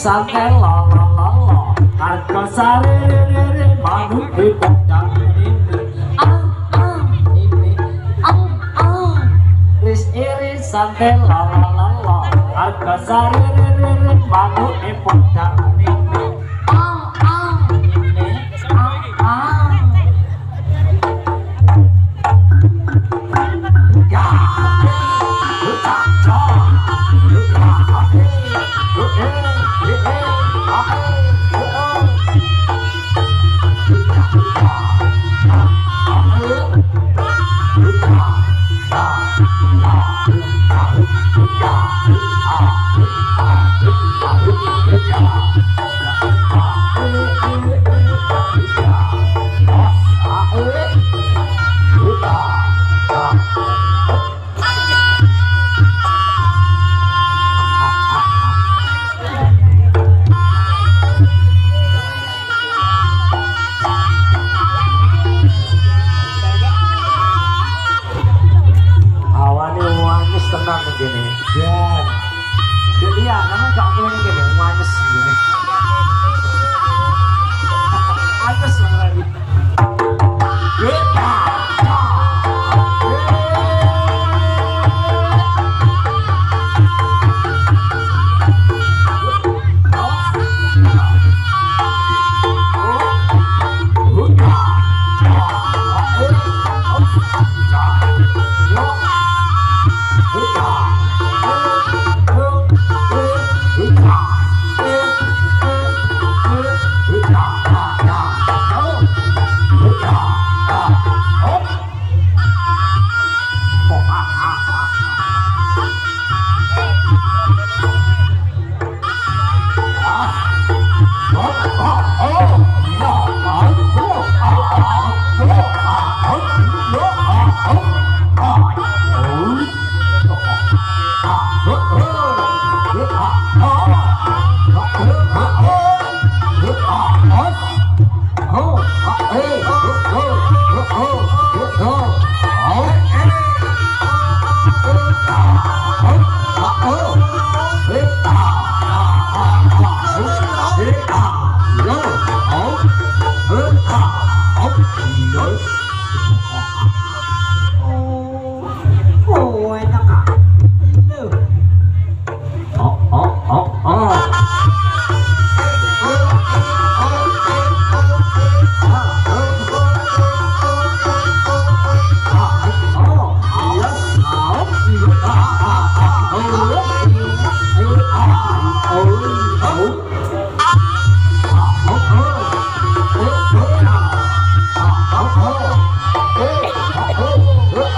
Santai lo lo lo lo, harga sari manu di pondang ini, ris iri santai lo lo lo lo, harga sari manu di pondang ini.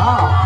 Ayo,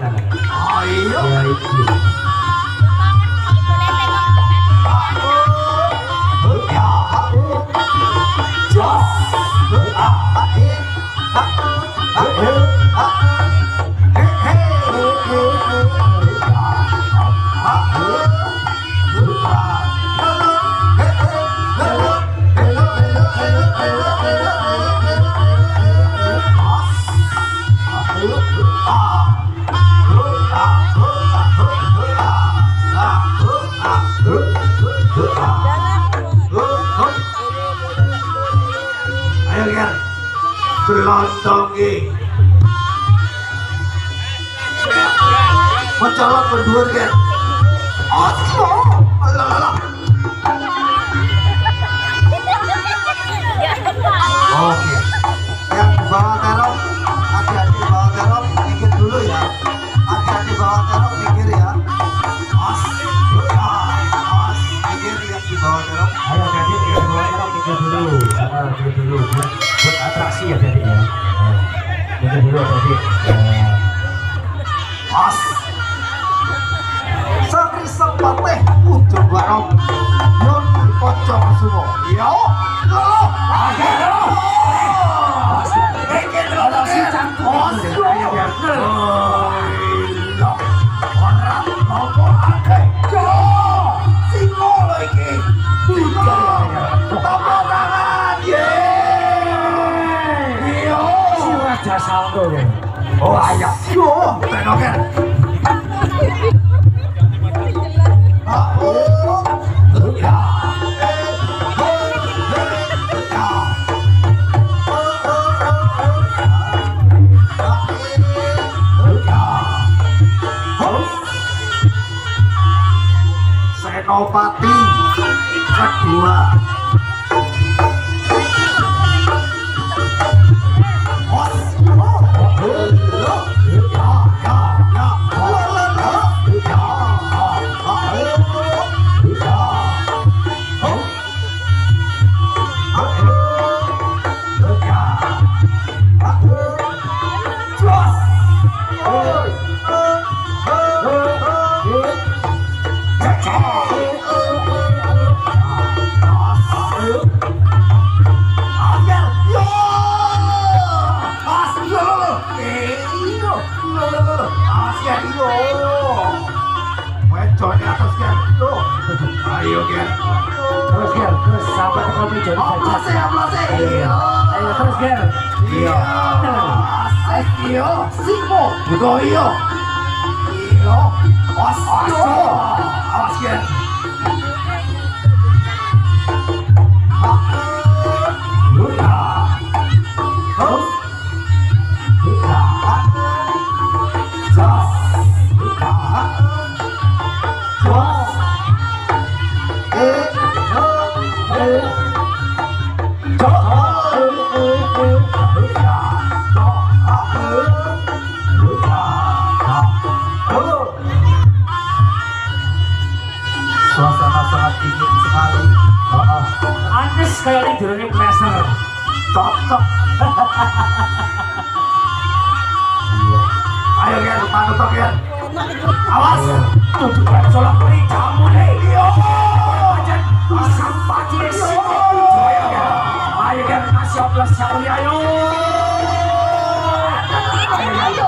Ayo. Ya iki. Ayo Ger, berlondongi, mencolok berdua Ger. Oslo, alah. Oke, yang di bawah terop, hati-hati di bawah terop, mikir dulu ya. Hati-hati di bawah terop, mikir ya. Mikir yang di bawah terop. Ayo jadi di bawah terop mikir dulu. Mikir dulu. Buat atraksi ya jadi ya. Mikir dulu tadi. Santri sempateh ujung barong yon pocong semua yo lo bikin lo si cangkos orang nopo ake yo singo lagi singo topo tangan ye yo Si Raja Saldo ya. oh ayah yo tenoker Senopati kedua ayo Ger Terus Ger, terus sampai ke kopi jadi saja. Ayo terus Ger. Iya, ayo, simo, juga iyo, iyo, ayo, awas Ger. Suasana sangat dingin sekali. Antes kayak ini jurunnya pleasure. Cocok. Ayo Ger, manut toh Ger. Awas. Tunjukkan solak beri kamu nih. Iyo. Sampah jenis. Ayo Ger, kasih oplas jauh ya ayo. Ayo.